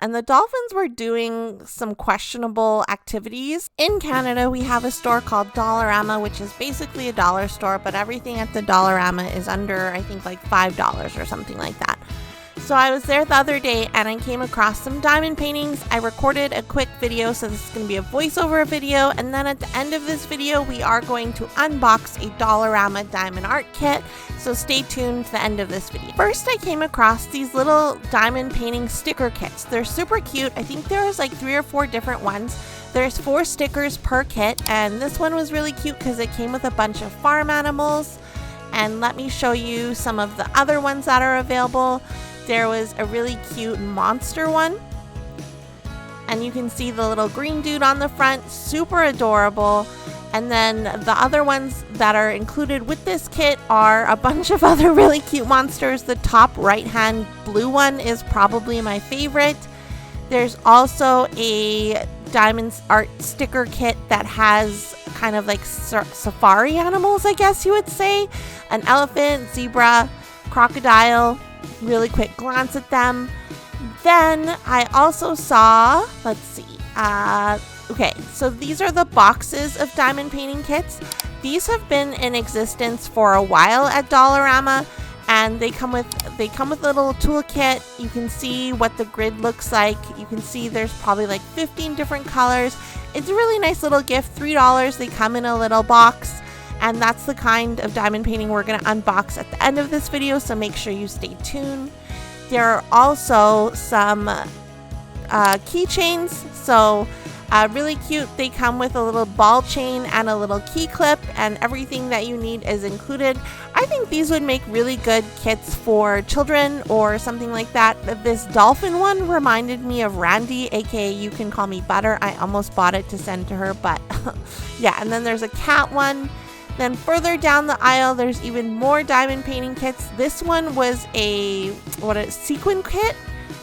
And the dolphins were doing some questionable activities. In Canada, we have a store called Dollarama, which is basically a dollar store, but everything at the Dollarama is under, I think, like $5 or something like that. So I was there the other day and I came across some diamond paintings. I recorded a quick video, so this is going to be a voiceover video. And then at the end of this video, we are going to unbox a Dollarama diamond art kit. So stay tuned to the end of this video. First, I came across these little diamond painting sticker kits. They're super cute. I think there was like 3 or 4 different ones. There's 4 stickers per kit. And this one was really cute because it came with a bunch of farm animals. And let me show you some of the other ones that are available. There was a really cute monster one, and you can see the little green dude on the front, super adorable. And then the other ones that are included with this kit are a bunch of other really cute monsters. The top right hand blue one is probably my favorite. There's also a diamonds art sticker kit that has kind of like safari animals, I guess you would say. An elephant, zebra, crocodile. Really quick glance at them. Then I also saw, let's see, okay, so these are the boxes of diamond painting kits. These have been in existence for a while at Dollarama, and they come with a little toolkit. You can see what the grid looks like. You can see there's probably like 15 different colors. It's a really nice little gift, $3. They come in a little box. And that's the kind of diamond painting we're going to unbox at the end of this video, so make sure you stay tuned. There are also some keychains, so really cute. They come with a little ball chain and a little key clip, and everything that you need is included. I think these would make really good kits for children or something like that. This dolphin one reminded me of Randy, aka You Can Call Me Butter. I almost bought it to send to her, but yeah. And then there's a cat one. Then further down the aisle, there's even more diamond painting kits. This one was a sequin kit,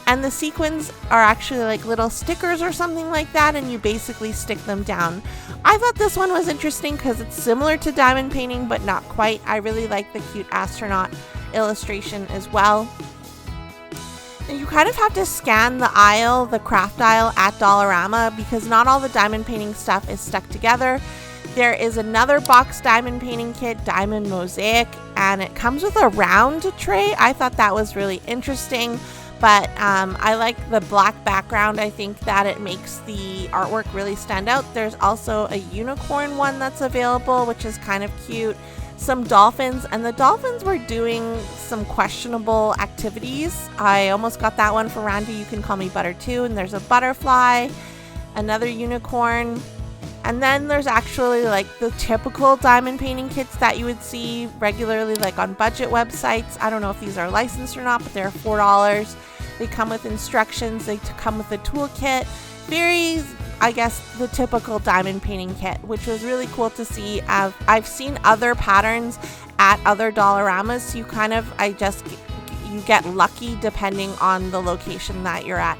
and the sequins are actually like little stickers or something like that, and you basically stick them down. I thought this one was interesting because it's similar to diamond painting, but not quite. I really like the cute astronaut illustration as well. And you kind of have to scan the aisle, the craft aisle at Dollarama, because not all the diamond painting stuff is stuck together. There is another box diamond painting kit, Diamond Mosaic, and it comes with a round tray. I thought that was really interesting, but I like the black background. I think that it makes the artwork really stand out. There's also a unicorn one that's available, which is kind of cute. Some dolphins, and the dolphins were doing some questionable activities. I almost got that one for Randy, You Can Call Me Butter too. And there's a butterfly, another unicorn. And then there's actually like the typical diamond painting kits that you would see regularly, like on budget websites. I don't know if these are licensed or not, but they're $4. They come with instructions. They come with a toolkit. Very, I guess, the typical diamond painting kit, which was really cool to see. I've seen other patterns at other Dollaramas, so you get lucky depending on the location that you're at.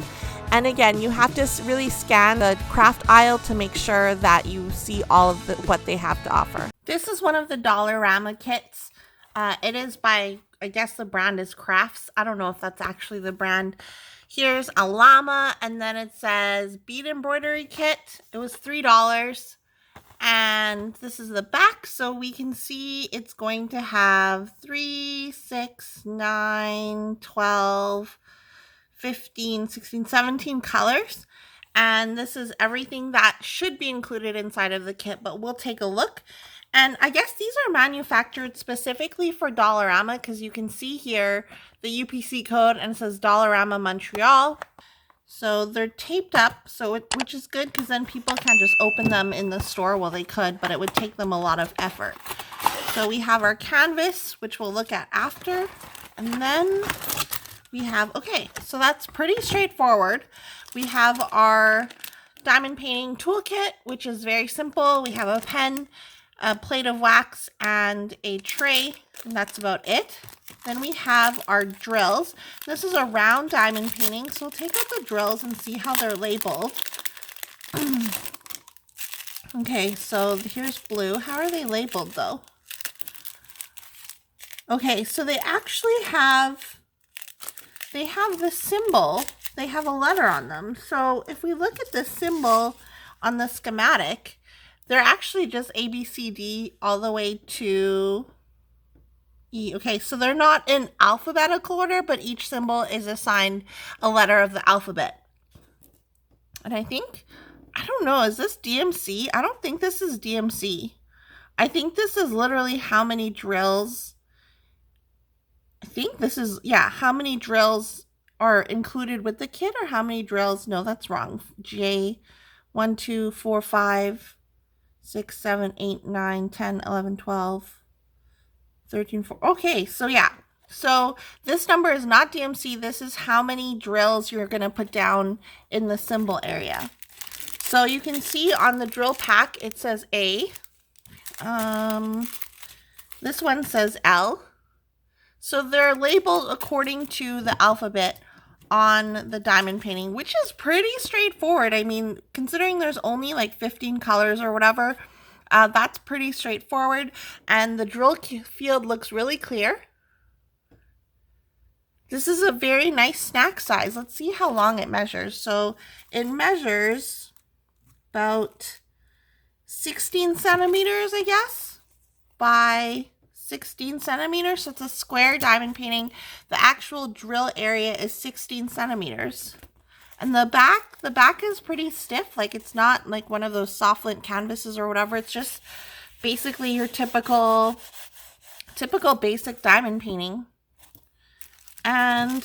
And again, you have to really scan the craft aisle to make sure that you see all of what they have to offer. This is one of the Dollarama kits. It is by, I guess the brand is Crafts. I don't know if that's actually the brand. Here's a llama, and then it says bead embroidery kit. It was $3. And this is the back, so we can see it's going to have 3, 6, 9, 12... 15, 16, 17 colors, and this is everything that should be included inside of the kit, but we'll take a look. And I guess these are manufactured specifically for Dollarama, because you can see here the UPC code, and it says Dollarama Montreal. So they're taped up, which is good, because then people can't just open them in the store. Well, they could, but it would take them a lot of effort. So we have our canvas, which we'll look at after, and then we have, okay, so that's pretty straightforward. We have our diamond painting toolkit, which is very simple. We have a pen, a plate of wax, and a tray, and that's about it. Then we have our drills. This is a round diamond painting, so we'll take out the drills and see how they're labeled. Okay, so here's blue. How are they labeled though? Okay, so they actually have the symbol they have a letter on them. So if we look at the symbol on the schematic, they're actually just A, B, C, D all the way to E. Okay, so they're not in alphabetical order, but each symbol is assigned a letter of the alphabet. And I think, I don't know, is this DMC? I don't think this is DMC. I think this is literally how many drills. I think this is, yeah, how many drills are included with the kit, or how many drills. No, that's wrong. J, 1, 2, 4, 5, 6, 7, 8, 9, 10, 11, 12, 13, 4. Okay, so yeah. So this number is not DMC. This is how many drills you're going to put down in the symbol area. So you can see on the drill pack, it says A. This one says L. So they're labeled according to the alphabet on the diamond painting, which is pretty straightforward. I mean, considering there's only like 15 colors or whatever, that's pretty straightforward. And the drill field looks really clear. This is a very nice snack size. Let's see how long it measures. So it measures about 16 centimeters, I guess, by 16 centimeters. So it's a square diamond painting. The actual drill area is 16 centimeters. And the back is pretty stiff. Like, it's not like one of those soft lint canvases or whatever. It's just basically your typical basic diamond painting. And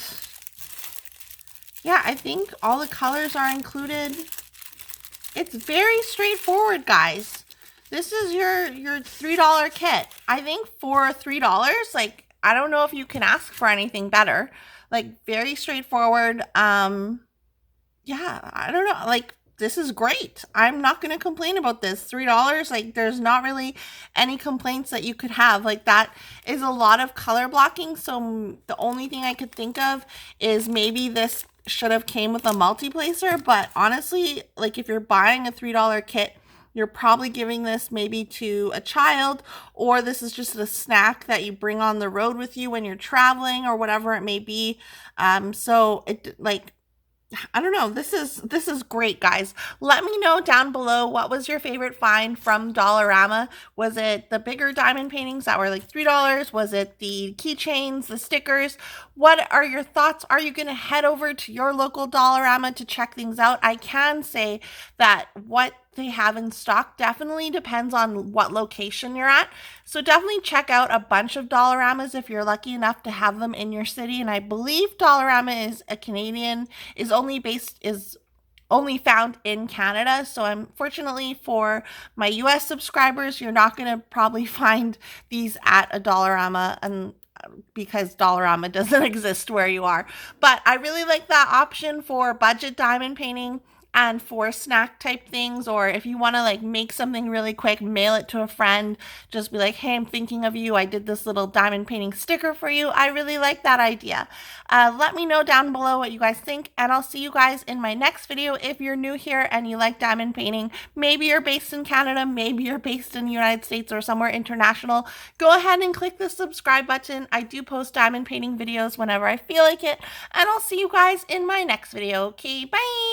yeah, I think all the colors are included. It's very straightforward, guys. This is your $3 kit. I think for $3, like, I don't know if you can ask for anything better. Like, very straightforward. Yeah, I don't know. Like, this is great. I'm not going to complain about this. $3, like, there's not really any complaints that you could have. Like, that is a lot of color blocking. So the only thing I could think of is maybe this should have came with a multi-placer. But honestly, like, if you're buying a $3 kit, you're probably giving this maybe to a child, or this is just a snack that you bring on the road with you when you're traveling or whatever it may be. So it, like, I don't know. This is great, guys. Let me know down below, what was your favorite find from Dollarama? Was it the bigger diamond paintings that were like $3? Was it the keychains, the stickers? What are your thoughts? Are you going to head over to your local Dollarama to check things out? I can say that what they have in stock definitely depends on what location you're at. So definitely check out a bunch of Dollaramas if you're lucky enough to have them in your city. And I believe Dollarama is a Canadian, is only found in Canada. So unfortunately for my US subscribers, you're not going to probably find these at a Dollarama, and because Dollarama doesn't exist where you are. But I really like that option for budget diamond painting and for snack type things, or if you want to like make something really quick, mail it to a friend, just be like, hey, I'm thinking of you, I did this little diamond painting sticker for you. I really like that idea. Let me know down below what you guys think, and I'll see you guys in my next video. If you're new here and you like diamond painting, maybe you're based in Canada, maybe you're based in the United States or somewhere international, go ahead and click the subscribe button. I do post diamond painting videos whenever I feel like it, and I'll see you guys in my next video. Okay, bye!